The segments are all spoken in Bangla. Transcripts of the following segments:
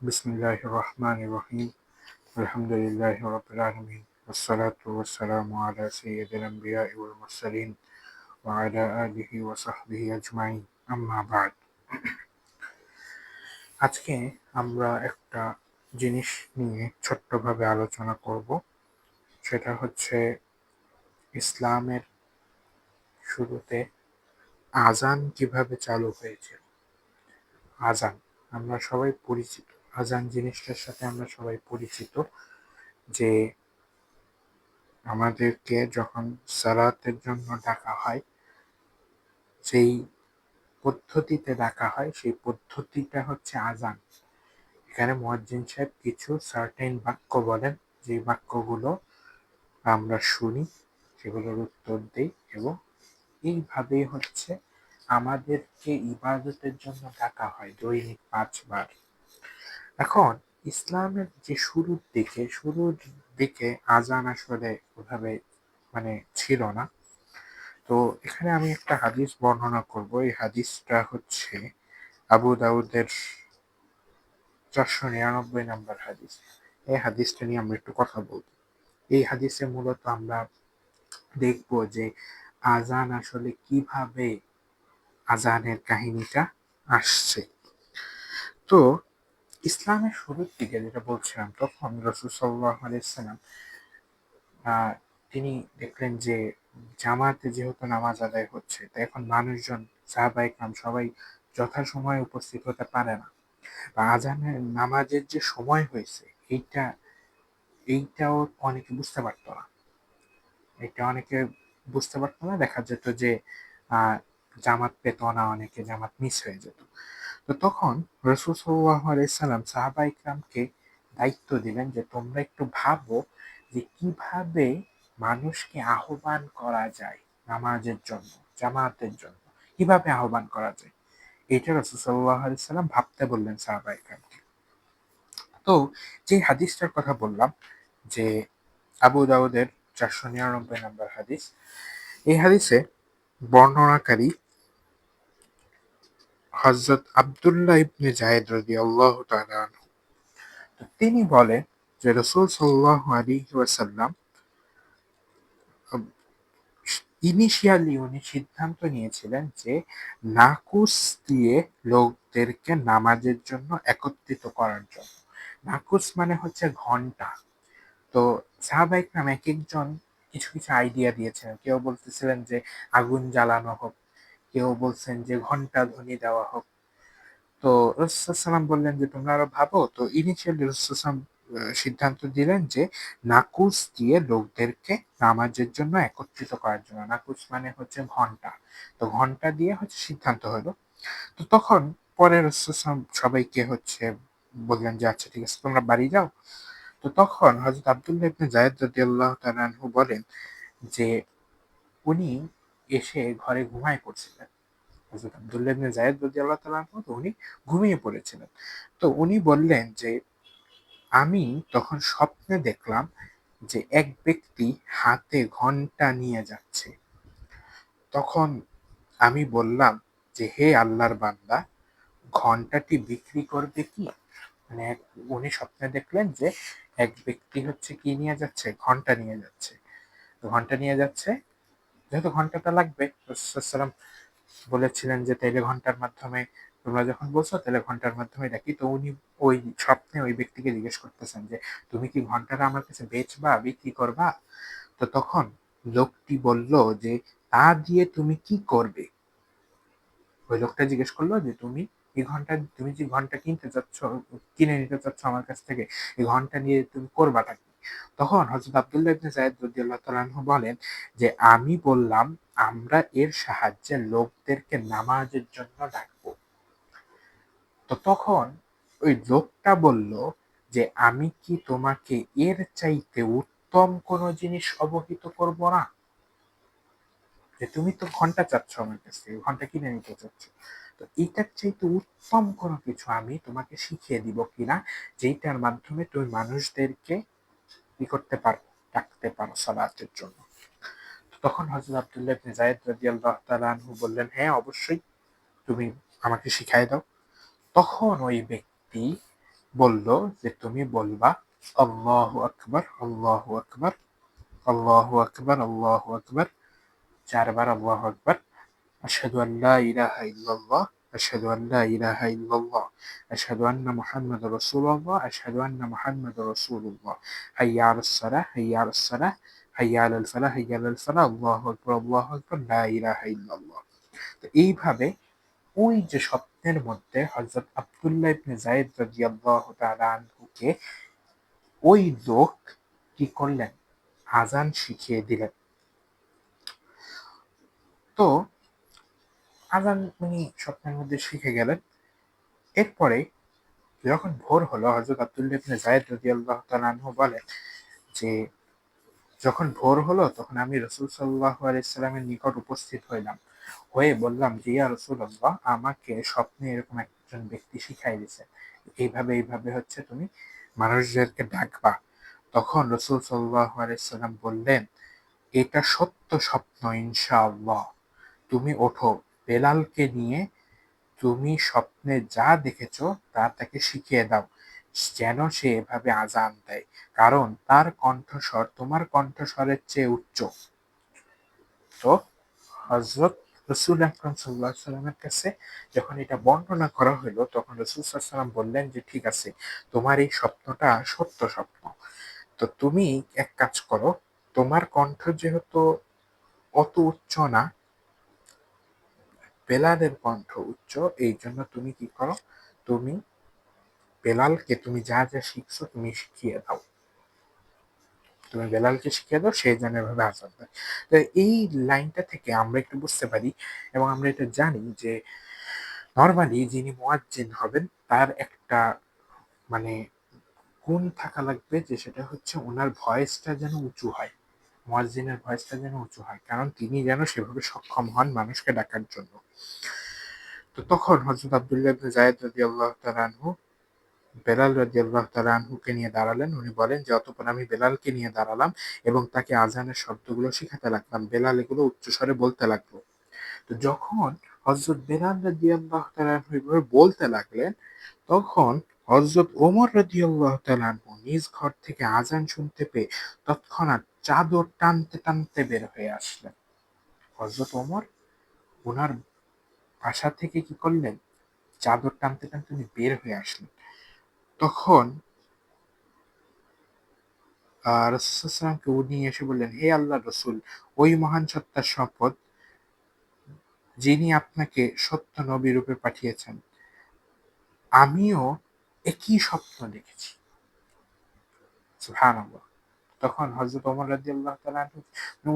বিসমিল্লাহির রহমানির রহিম। আলহামদুলিল্লাহি রাব্বিল আলামিন। ওয়াসসালাতু ওয়াসসালামু আলা সাইয়্যিদিল আমবিয়াই ওয়াল মুরসালিন ওয়া আলা আলিহি ওয়া সাহবিহি আজমাইন। আম্মা বা'দ। আজকে আমরা একটা জিনিস নিয়ে ছোট্টভাবে আলোচনা করব। সেটা হচ্ছে ইসলামের শুরুতে আযান কিভাবে চালু হয়েছিল। আযান আমরা সবাই পরিচিত। আযান জিনিসটার সাথে আমরা সবাই পরিচিত যে আমাদেরকে যখন সালাতের জন্য ডাকা হয়, যেই পদ্ধতিতে ডাকা হয় সেই পদ্ধতিটা হচ্ছে আযান। এখানে মুয়াজ্জিন সাহেব কিছু সার্টেন বাক্য বলেন, যে বাক্যগুলো আমরা শুনি, সেগুলোর উত্তর দিই, এবং এইভাবেই হচ্ছে আমাদেরকে ইবাদতের জন্য ডাকা হয় দৈনিক 5 বার। এখন ইসলামের যে শুরুর দিকে আযান আসলে ওভাবে ছিল না। তো এখানে আমি একটা হাদিস বর্ণনা করব। এই হাদিসটা হচ্ছে আবু দাউদের 499 নম্বর হাদিস। এই হাদিসটা নিয়ে আমরা একটু কথা বলবো। এই হাদিসে মূলত আমরা দেখব যে আযান আসলে কিভাবে আযানের কাহিনীটা আসছে। তো ইসলামের শুরুর দিকে যেটা বলছিলাম, তখন রাসূল সাল্লাল্লাহু আলাইহি ওয়াসাল্লাম তিনি দেখলেন যে জামাতে যেহেতু নামাজ আদায় হচ্ছে, তো এখন মানুষজন সাহাবায়ে কেরাম সবাই যথাসময়ে উপস্থিত হতে পারে না, বা আযানের নামাজের যে সময় হয়েছে এইটাও অনেকে বুঝতে পারতো না। দেখা যেত যে জামাত পেত না, অনেকে জামাত মিস হয়ে যেত। তো তখন রাসূল সাল্লাল্লাহু আলাইহি সাল্লাম সাহাবায়ে কেরামকে দায়িত্ব দিলেন যে তোমরা একটু ভাবো যে কিভাবে মানুষকে আহ্বান করা যায় নামাজের জন্য, জামাতের জন্য কিভাবে আহ্বান করা যায়। এটা রাসূল সাল্লাল্লাহু আলাইহি সাল্লাম ভাবতে বললেন সাহাবায়ে কেরামকে। তো যে হাদিসটার কথা বললাম, যে আবু দাউদের 499 নম্বর হাদিস, এই হাদিসে বর্ণনাকারী হযরত আব্দুল্লাহ ইবনে যায়েদ রাদিয়াল্লাহু তাআলা আনহু। তিনি বলেন যে রাসূল সাল্লাল্লাহু আলাইহি ওয়াসাল্লাম ইনিশিয়ালি উনি সিদ্ধান্ত নিয়েছিলেন যে নাকুস দিয়ে লোকদেরকে নামাজের জন্য একত্রিত করার জন্য। নাকুস মানে হচ্ছে ঘন্টা। তো সাহাবায়ে কেরাম একেকজন কিছু কিছু আইডিয়া দিয়েছিলেন। কেউ বলতেছিলেন যে আগুন জ্বালানো হোক, কেউ বলছেন যে ঘন্টা ধ্বনি দেওয়া হোক। তো রাসূল সাল্লাল্লাহু বললেন যে তোমরা আরো ভাবো। তো ইনিশিয়ালি রাসূল সিদ্ধান্ত দিলেন যে নাকুস দিয়ে লোকদেরকে নামাজের জন্য একত্রিত করার জন্য। নাকুস মানে হচ্ছে ঘন্টা। তো ঘন্টা দিয়ে হচ্ছে সিদ্ধান্ত হলো। তো তখন পরে রাসূল সবাইকে হচ্ছে বললেন যে আচ্ছা ঠিক আছে, তোমরা বাড়ি যাও। তো তখন হযরত আব্দুল্লাহ ইবনে যায়েদ রাদিয়াল্লাহু তাআলা আনহু বলেন যে উনি এসে ঘরে ঘুমায় পড়ছিলেন। হযরত আব্দুল্লাহ ইবনে যায়েদ রাদিয়াল্লাহু তাআলা আনহু, তো উনি ঘুমিয়ে পড়েছিলেন। তো উনি বললেন যে আমি তখন স্বপ্নে দেখলাম যে এক ব্যক্তি হাতে ঘন্টা নিয়ে যাচ্ছে। তখন আমি বললাম যে হে আল্লাহর বান্দা, ঘন্টাটি বিক্রি করবে কি? মানে উনি স্বপ্নে দেখলেন যে এক ব্যক্তি হচ্ছে কি নিয়ে যাচ্ছে, ঘন্টা নিয়ে যাচ্ছে। তো ঘন্টা নিয়ে যাচ্ছে, যেহেতু ঘন্টাটা লাগবে, রাসূলুল্লাহ বলেছিলেন যে তাইলে ঘন্টার মাধ্যমে, তোমরা যখন বলছো তাহলে ঘন্টার মাধ্যমে ডাকি। তো উনি ওই স্বপ্নে ওই ব্যক্তিকে জিজ্ঞেস করতেছেন যে তুমি কি ঘন্টাটা আমার কাছে বেচবা, বিক্রি করবা? তো তখন লোকটি বলল যে তা দিয়ে তুমি কি করবে? ওই লোকটা জিজ্ঞেস করলো যে তুমি যে ঘন্টা কিনে নিতে চাচ্ছ আমার কাছ থেকে, এই ঘন্টা নিয়ে তুমি করবাটা কি? তখন হযরত আব্দুল্লাহ ইবনে যায়েদ রাদিয়াল্লাহু তাআলা আনহু বলেন যে আমি বললাম আমরা এর সাহায্যে লোকদেরকে নামাজের জন্য ডাকবো। তো তখন ওই লোকটা বলল যে আমি কি তোমাকে এর চাইতে উত্তম কোনো জিনিস অবহিত করব না? যে তুমি তো ঘন্টা চাচ্ছ আমার কাছ থেকে, ঘন্টা কিনে নিতে চাচ্ছ। তো এটার চাইতে উত্তম কোনো কিছু আমি তোমাকে শিখিয়ে দিব কিনা, যেইটার মাধ্যমে তুমি মানুষদেরকে কি করতে পারো, ডাকতে পারো সালাতের জন্য। তো তখন হযরত আব্দুল্লাহ ইবনে যায়েদ রাদিয়াল্লাহু তাআলা আনহু বললেন হ্যাঁ অবশ্যই, তুমি আমাকে শিখাই দাও। তখন ওই ব্যক্তি বলল যে তুমি বলবা আল্লাহু আকবার, আল্লাহু আকবার, আল্লাহু আকবার, আল্লাহু আকবার, ৪ বার আল্লাহু আকবার, আশহাদু আল লা ইলাহা ইল্লাল্লাহ, আশহাদু আল লা ইলাহা ইল্লাল্লাহ, আশহাদু আন্না মুহাম্মাদুর রাসূলুল্লাহ, আশহাদু আন্না মুহাম্মাদুর রাসূলুল্লাহ, হাইয়া আলাস সালাহ, হাইয়া আলাস সালাহ, হাইয়া আলাল ফালাহ, হাইয়া আলাল ফালাহ, আল্লাহু আকবার, আল্লাহু আকবার, লা ইলাহা ইল্লাল্লাহ। তো এইভাবে ওই যে স্বপ্নের মধ্যে হযরত আব্দুল্লাহ ইবনে যায়েদ রাদিয়াল্লাহু তাআলা আনহুকে ওই লোক কি করলেন? আযান শিখিয়ে দিলেন। তো আযান উনি স্বপ্নের মধ্যে শিখে গেলেন। এরপরে যখন ভোর হলো হযরত আব্দুল্লাহ ইবনে যায়েদ রাদিয়াল্লাহু তাআলা আনহু বলেন যে, যখন ভোর হলো তখন আমি রাসূল সাল্লাল্লাহু আলাইহি সাল্লামের নিকট উপস্থিত হইলাম। হয়ে বললাম যে, ইয়া রাসূলুল্লাহ, আমাকে স্বপ্নে এরকম একজন ব্যক্তি শিখাই দিয়েছে। এইভাবে, এইভাবে হচ্ছে তুমি মানুষদেরকে ডাকবা। তখন রাসূল সাল্লাল্লাহু আলাইহি সাল্লাম বললেন, এটা সত্য স্বপ্ন ইনশাআল্লাহ। তুমি ওঠো, বেলালকে নিয়ে তুমি স্বপ্নে যা দেখেছ তা তাকে শিখিয়ে দাও, যেন সে এভাবে আযান দেয়। কারণ তার কণ্ঠস্বর তোমার কণ্ঠস্বরের চেয়ে উচ্চ। তো হযরত রাসূল আকরাম সাল্লাল্লাহু আলাইহি সাল্লামের কাছে যখন এটা বর্ণনা করা হলো, তখন রাসূল সাল্লাল্লাহু আলাইহি সাল্লাম বললেন যে, ঠিক আছে, তোমার এই স্বপ্নটা সত্য স্বপ্ন। তো তুমি এক কাজ করো, তোমার কণ্ঠ যেহেতু অত উচ্চ না, বেলালের কণ্ঠ উচ্চ, এই জন্য তুমি কি করো, তুমি বেলালকে তুমি যা যা শিখছো তুমি শিখিয়ে দাও। তুমি বেলালকে শিখিয়ে দাও, সে যেন এভাবে আযান দেয়। তো এই লাইনটা থেকে আমরা একটু বুঝতে পারি এবং আমরা এটা জানি যে নরমালি যিনি মুয়াজ্জিন হবেন তার একটা মানে গুণ থাকা লাগবে, যে সেটা হচ্ছে উনার ভয়েসটা যেন উঁচু হয়। মুয়াজ্জিনের ভয়েসটা যেন উঁচু হয়। কারণ তিনি যেন সেভাবে সক্ষম হন মানুষকে ডাকার জন্য। তো তখন হযরত আব্দুল্লাহ ইবনে যায়েদ রাদিয়াল্লাহু তাআলা আনহু বেলাল রাদিয়াল্লাহু তাআলা আনহুকে নিয়ে দাঁড়ালেন। উনি বলেন যে, অতঃপর আমি বেলালকে নিয়ে দাঁড়ালাম এবং তাকে আযানের শব্দগুলো শিখাতে লাগলাম। বেলাল এগুলো উচ্চস্বরে বলতে লাগলো। তো যখন হযরত বেলাল রাদিয়াল্লাহু তাআলা আনহু এভাবে বলতে লাগলেন, তখন হযরত ওমর রাদিয়াল্লাহু তাআলা আনহু নিজ ঘর থেকে আযান শুনতে পেয়ে তৎক্ষণাৎ চাদর টানতে, টানতে বের হয়ে আসলেন। হযরত ওমর উনার বাসা থেকে কি করলেন? চাদর টানতে, টানতে উনি বের হয়ে আসলেন। তখন রাসূল সাল্লাল্লাহু আলাইহি ওয়াসাল্লামকে উনি এসে বললেন, হে আল্লাহর রাসূল, ওই মহান সত্তার শপথ যিনি আপনাকে সত্য নবী রূপে পাঠিয়েছেন, আমিও একই স্বপ্ন দেখেছি। সুবহানাল্লাহ। তখন হযরত ওমর রাদিয়াল্লাহু তাআলা আনহু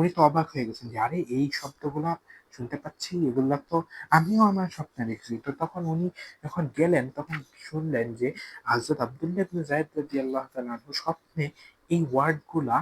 উনি তো অবাক হয়ে গেছেন যে, আরে এই শব্দগুলা শুনতে পাচ্ছি, এগুলা তো আমিও আমার স্বপ্নে দেখছি। তো তখন উনি যখন গেলেন তখন শুনলেন যে হযরত আব্দুল্লাহ ইবনে যায়েদ রাদিয়াল্লাহু তাআলা আনহু স্বপ্নে এই ওয়ার্ড গুলা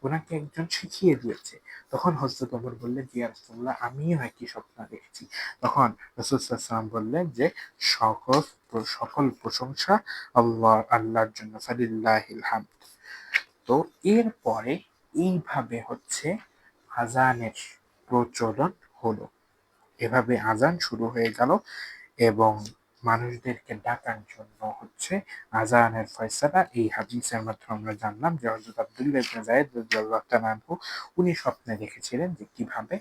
উনাকে একজন শিখিয়ে দিয়েছে। তখন হযরত ওমর বললেন যে, ইয়া রাসূলুল্লাহ, আমিও একই স্বপ্ন দেখেছি। তখন রাসূল সাল্লাল্লাহু আলাইহি ওয়াসাল্লাম বললেন যে, সকল সকল প্রশংসা আল্লাহর জন্য, ফালিল্লাহিল হামদ। তো এরপরে এইভাবে হচ্ছে আযানের প্রচলন হলো। এভাবে আযান শুরু হয়ে গেল এবং মানুষদেরকে ডাকার জন্য হচ্ছে আযানের ফয়সালা। এই হাদিসের মাধ্যমে আমরা জানলাম যে হযরত আব্দুল্লাহ ইবনে যায়েদ রাদিয়াল্লাহু তাআলা আনহু উনি স্বপ্নে দেখেছিলেন যে কিভাবে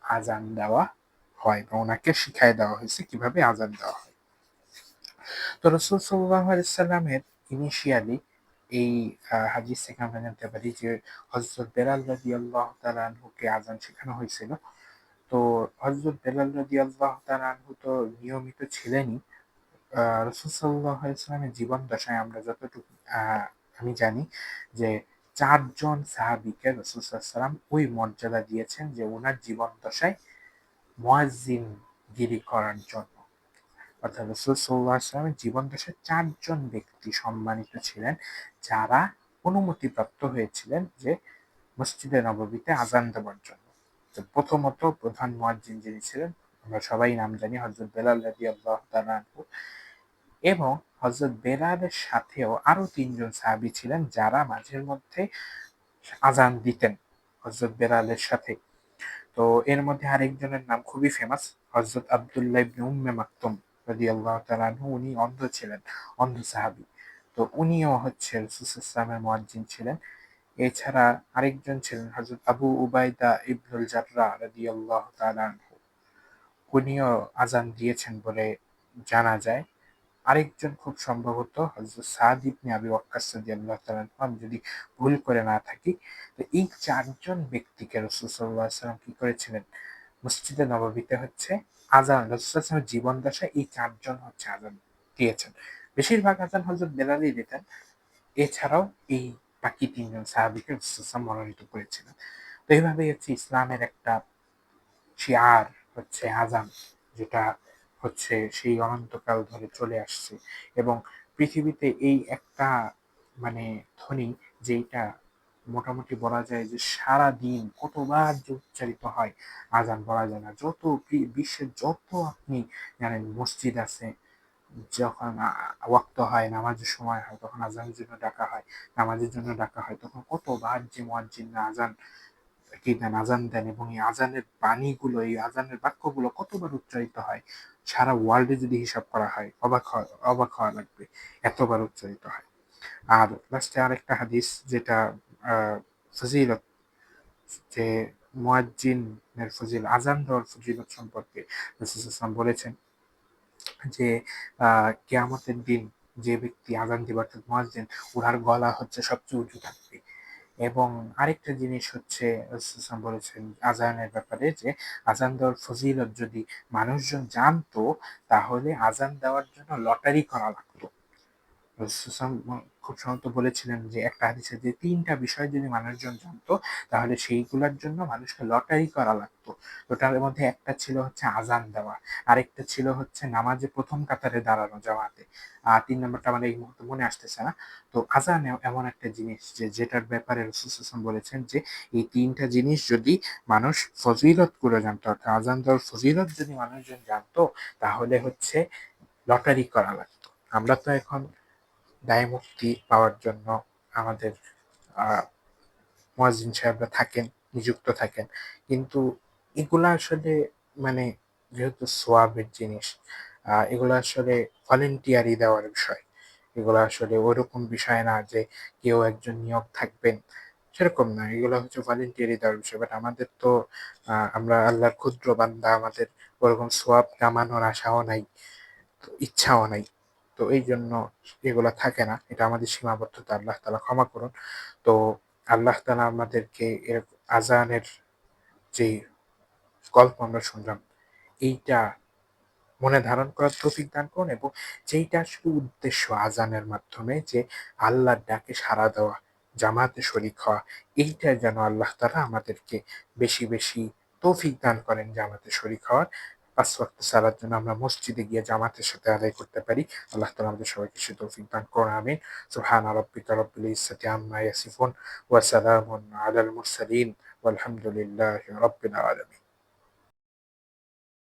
আযান দেওয়া হয় বা উনাকে শিখায় দেওয়া হয়েছে কিভাবে আযান দেওয়া হয়। তো রাসূল সাল্লাল্লাহু আলাইহি সাল্লামের ইনিশিয়ালি এই হাদিস থেকে আমরা জানতে পারি যে হযরত বেলাল রাদিয়াল্লাহু তাআলা আনহুকে আযান শেখানো হয়েছিল। তো হযরত বেলাল রাদিয়াল্লাহু তাআলা আনহু তো নিয়মিত ছিলেনই। রাসূল সাল্লাল্লাহু আলাইহি ওয়াসাল্লামের জীবন দশায় আমরা যতটুকু আমি জানি যে ৪ জন সাহাবীকে রাসূল সাল্লাল্লাহু আলাইহি ওয়াসাল্লাম ওই মর্যাদা দিয়েছেন যে উনার জীবন দশায় মুয়াজ্জিন গিরি করার জন্য। অর্থাৎ রাসূল সাল্লাল্লাহু আলাইহি ওয়াসাল্লামের জীবন দশায় ৪ জন ব্যক্তি সম্মানিত ছিলেন, যারা অনুমতিপ্রাপ্ত হয়েছিলেন যে মসজিদে নববীতে আযান দেওয়ার জন্য। তো প্রথমত প্রধান মুয়াজ্জিন যিনি ছিলেন, আমরা সবাই নাম জানি, হযরত বেলাল রাদিয়াল্লাহু তাআলা আনহু। এবং হযরত বেলালের সাথেও আরো ৩ জন সাহাবী ছিলেন যারা মাঝে মধ্যে আযান দিতেন হযরত বেলালের সাথে। তো এর মধ্যে আরেকজনের নাম খুবই ফেমাস, হযরত আব্দুল্লাহ ইবনে উম্মে মাকতুম। রাদিয়াল্লাহু তাআলা আনহু, উনি অন্ধ ছিলেন, অন্ধ সাহাবী। তো উনিও হচ্ছে রাসূল সাল্লাল্লাহু আলাইহি ওয়াসাল্লামের মুয়াজ্জিন ছিলেন। এছাড়া আরেকজন ছিলেন হযরত আবু উবাইদা ইবনুল জাররাহ রাদিয়াল্লাহু তাআলা আনহু। উনিও আযান দিয়েছেন বলে জানা যায়। আরেকজন খুব সম্ভবত হযরত সাদ ইবনে আবি ওয়াক্কাস রাদিয়াল্লাহু তাআলা আনহু, আমি যদি ভুল করে না থাকি। তো এই ৪ জন ব্যক্তিকে রাসূল সাল্লাল্লাহু আলাইহি ওয়াসাল্লাম কি করেছিলেন? মসজিদে নববীতে হচ্ছে আযান, রাসূল সাল্লাল্লাহু আলাইহি ওয়াসাল্লামের জীবন দশায় এই ৪ জন হচ্ছে আযান দিয়েছেন। বেশিরভাগ আযান হযরত বেলালই দিতেন। এছাড়াও এই বাকি ৩ জন সাহাবীকে রাসূল সাল্লাল্লাহু আলাইহি ওয়াসাল্লাম মনোনীত করেছিলেন। তো এভাবেই হচ্ছে ইসলামের একটা শিয়ার হচ্ছে আযান, যেটা হচ্ছে সেই অনন্তকাল ধরে চলে আসছে এবং পৃথিবীতে এই একটা মানে ধ্বনি, যেইটা মোটামুটি বলা যায় যে সারাদিন কতবার যে উচ্চারিত হয় আযান বলা যায় না। যত বিশ্বের যত আপনি জানেন মসজিদ আছে, যখন ওয়াক্ত হয়, নামাজের সময় হয়, তখন আযানের জন্য ডাকা হয়, নামাজের জন্য ডাকা হয়, তখন কতবার যে মুয়াজ্জিনরা আযান কি দেন, আযান দেন এবং এই আযানের বাণীগুলো, এই আযানের বাক্যগুলো কতবার উচ্চারিত হয়, সারা ওয়ার্ল্ডে যদি হিসাব করা হয় অবাক হওয়া লাগবে, এতবার উচ্চারিত হয়। আর লাস্টে আরেকটা হাদিস যেটা ফজিলত, যে মুয়াজ্জিনের আযান দেওয়ার ফজিলত সম্পর্কে রাসূল সাল্লাল্লাহু আলাইহি ওয়াসাল্লাম বলেছেন যে কিয়ামতের দিন যে ব্যক্তি আযান দিবে অর্থাৎ মুয়াজ্জিন, উনার গলা হচ্ছে সবচেয়ে উঁচু থাকবে। এবং আরেকটা জিনিস হচ্ছে রাসূল সাল্লাল্লাহু আলাইহি ওয়াসাল্লাম বলেছেন আযানের ব্যাপারে, যে আযান দেওয়ার ফজিলত যদি মানুষজন জানতো, তাহলে আযান দেওয়ার জন্য লটারি করা লাগতো। রাসূল খুব সম্ভবত বলেছিলেন যে একটা হাদিসে, যে ৩ টা বিষয় যদি মানুষজন জানতো, তাহলে সেইগুলার জন্য মানুষকে লটারি করা লাগতো। ওটার মধ্যে একটা ছিল হচ্ছে আযান দেওয়া, আরেকটা ছিল হচ্ছে নামাজে ১ম কাতারে দাঁড়ানো জামাতে। ৩ নাম্বারটা আমার এই মুহূর্তে মনে আসতেছে না। তো আযান এমন একটা জিনিস যে যেটার ব্যাপারে রাসূল বলেছেন যে এই ৩ টা জিনিস যদি মানুষ ফজিলত করে জানতো, অর্থাৎ আযান দেওয়ার ফজিলত যদি মানুষজন জানতো, তাহলে হচ্ছে লটারি করা লাগতো। আমরা তো এখন দায়-মুক্তি পাওয়ার জন্য আমাদের আ মুয়াজ্জিন সাহেবরা থাকেন, নিযুক্ত থাকেন। কিন্তু এগুলা আসলে মানে যেহেতু সোয়াবের জিনিস, এগুলা আসলে ভলান্টিয়ারি দেওয়ার বিষয়। এগুলা আসলে ওরকম বিষয় না যে কেউ একজন নিয়োগ থাকবেন, সেরকম না। এগুলা হচ্ছে ভলান্টিয়ারি দেওয়ার বিষয়। বাট আমাদের তো আমরা আল্লাহর ক্ষুদ্র বান্দা, আমাদের ওরকম সোয়াব কামানোর আশাও নাই, তো ইচ্ছাও নাই। তো এইজন্য এগুলা থাকে না। এটা আমাদের সীমাবদ্ধতা। আল্লাহ তাআলা ক্ষমা করুন। তো আল্লাহ তাআলা আমাদেরকে আযানের যেই গল্প আমরা শুনলাম, এইটা মনে ধারণ করার তৌফিক দান করুন এবং যেইটা আসলে উদ্দেশ্য আযানের মাধ্যমে, যে আল্লাহর ডাকে সাড়া দেওয়া, জামাতে শরীক হওয়া, এইটা যেন আল্লাহ তাআলা আমাদেরকে বেশি, বেশি তৌফিক দান করেন জামাতে শরীক হওয়ার। ৫ ওয়াক্ত সালাত যেন আমরা মসজিদে গিয়ে জামাতের সাথে আদায় করতে পারি। আল্লাহ তাআলা আমাদের সবাইকে সে তৌফিক দান করুন। আমিন। সুবহানা রাব্বিকা রাব্বিল ইজ্জাতি আম্মা ইয়াসিফুন ওয়া সালামুন আলাল মুরসালিন ওয়ালহামদুলিল্লাহি রাব্বিল আলামিন।